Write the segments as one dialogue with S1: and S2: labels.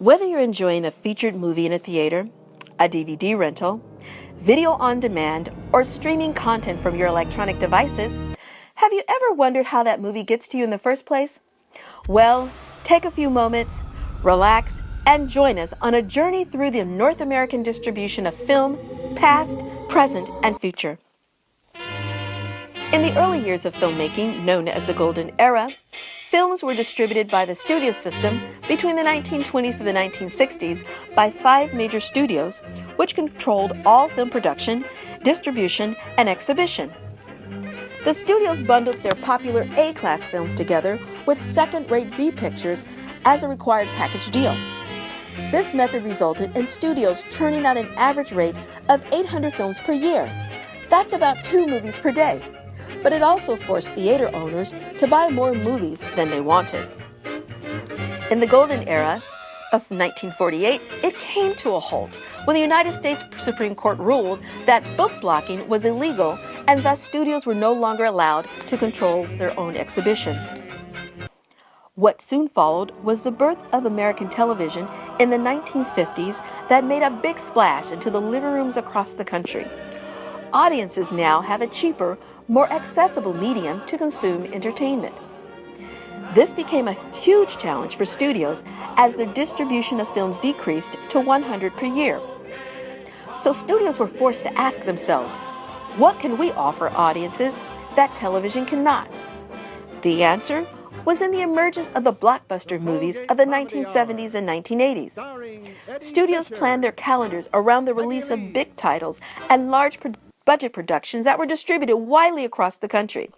S1: Whether you're enjoying a featured movie in a theater, a DVD rental, video on demand, or streaming content from your electronic devices, have you ever wondered how that movie gets to you in the first place? Well, take a few moments, relax, and join us on a journey through the North American distribution of film, past, present, and future. In the early years of filmmaking, known as the Golden Era, films were distributed by the studio system between the 1920s to the 1960s by 5 major studios, which controlled all film production, distribution, and exhibition. The studios bundled their popular A-class films together with second-rate B pictures as a required package deal. This method resulted in studios churning out an average rate of 800 films per year. That's about 2 movies per day. But it also forced theater owners to buy more movies than they wanted. In the Golden Era of 1948, it came to a halt when the United States Supreme Court ruled that book blocking was illegal and thus studios were no longer allowed to control their own exhibition. What soon followed was the birth of American television in the 1950s that made a big splash into the living rooms across the country. Audiences now have a cheaper, more accessible medium to consume entertainment. This became a huge challenge for studios as the distribution of films decreased to 100 per year. So studios were forced to ask themselves, what can we offer audiences that television cannot? The answer was in the emergence of the blockbuster movies of the 1970s and 1980s. Studios planned their calendars around the release of big titles and large budget productions that were distributed widely across the country.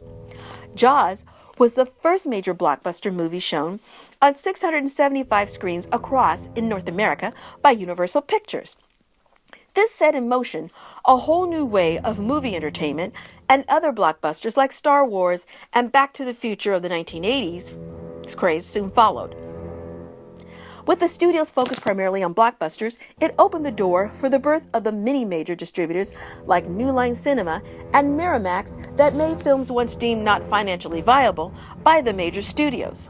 S1: Jaws was the first major blockbuster movie shown on 675 screens across in North America by Universal Pictures. This set in motion a whole new way of movie entertainment, and other blockbusters like Star Wars and Back to the Future of the 1980s craze soon followed. With the studios focused primarily on blockbusters, it opened the door for the birth of the many major distributors like New Line Cinema and Miramax that made films once deemed not financially viable by the major studios.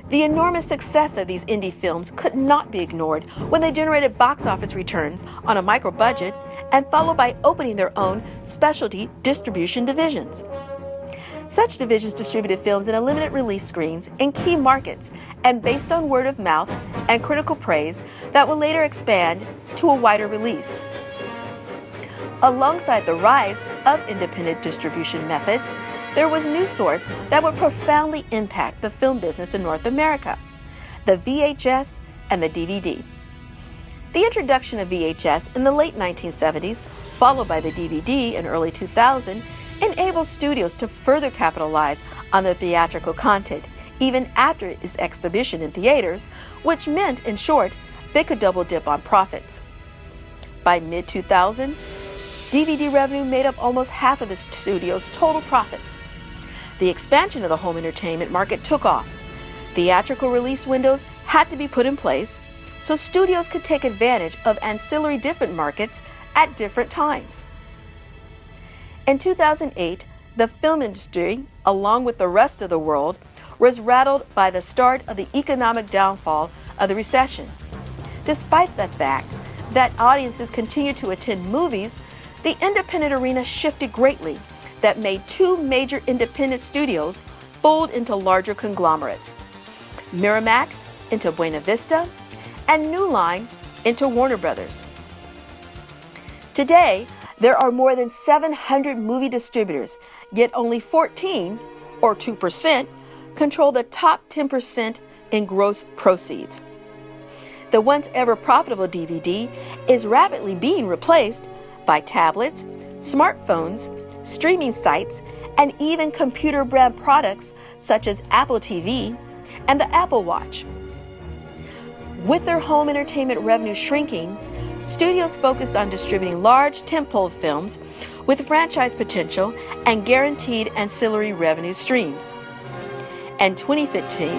S1: The enormous success of these indie films could not be ignored when they generated box office returns on a micro budget and followed by opening their own specialty distribution divisions. Such divisions distributed films in a limited release screens in key markets and based on word of mouth and critical praise that would later expand to a wider release. Alongside the rise of independent distribution methods, there was a new source that would profoundly impact the film business in North America: the VHS and the DVD. The introduction of VHS in the late 1970s, followed by the DVD in early 2000, enabled studios to further capitalize on the theatrical content, even after its exhibition in theaters, which meant, in short, they could double dip on profits. By mid-2000, DVD revenue made up almost half of the studio's total profits. The expansion of the home entertainment market took off. Theatrical release windows had to be put in place so studios could take advantage of ancillary different markets at different times. In 2008, the film industry, along with the rest of the world, was rattled by the start of the economic downfall of the recession. Despite the fact that audiences continued to attend movies, the independent arena shifted greatly that made 2 major independent studios fold into larger conglomerates: Miramax into Buena Vista and New Line into Warner Brothers. Today, there are more than 700 movie distributors, yet only 14, or 2%, control the top 10% in gross proceeds. The once ever profitable DVD is rapidly being replaced by tablets, smartphones, streaming sites, and even computer brand products such as Apple TV and the Apple Watch. With their home entertainment revenue shrinking, studios focused on distributing large tentpole films with franchise potential and guaranteed ancillary revenue streams. In 2015,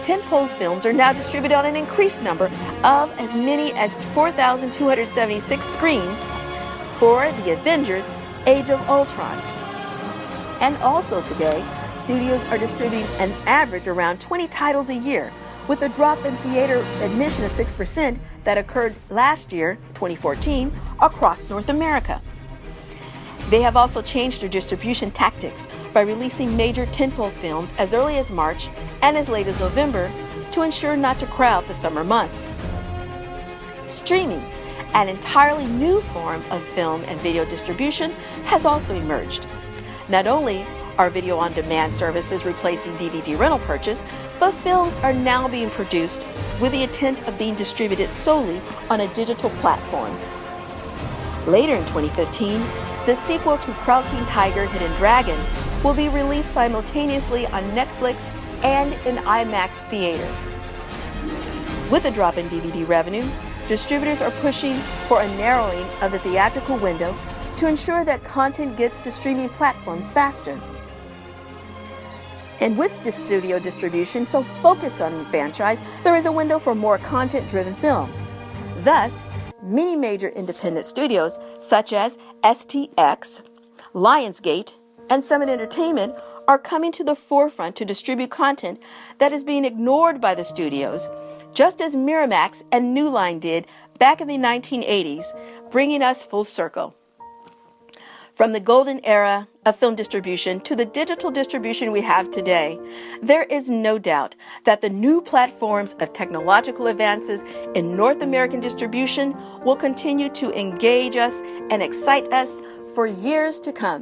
S1: tentpole films are now distributed on an increased number of as many as 4,276 screens for The Avengers: Age of Ultron. And also today, studios are distributing an average around 20 titles a year, with the drop in theater admission of 6% that occurred last year, 2014, across North America. They have also changed their distribution tactics by releasing major tentpole films as early as March and as late as November to ensure not to crowd the summer months. Streaming, an entirely new form of film and video distribution, has also emerged. Not only are video-on-demand services replacing DVD rental purchase, but films are now being produced with the intent of being distributed solely on a digital platform. Later in 2015, the sequel to Crouching Tiger, Hidden Dragon will be released simultaneously on Netflix and in IMAX theaters. With a drop in DVD revenue, distributors are pushing for a narrowing of the theatrical window to ensure that content gets to streaming platforms faster. And with the studio distribution so focused on franchise, there is a window for more content-driven film. Thus, many major independent studios such as STX, Lionsgate, and Summit Entertainment are coming to the forefront to distribute content that is being ignored by the studios, just as Miramax and New Line did back in the 1980s, bringing us full circle. From the golden era of film distribution to the digital distribution we have today, there is no doubt that the new platforms of technological advances in North American distribution will continue to engage us and excite us for years to come.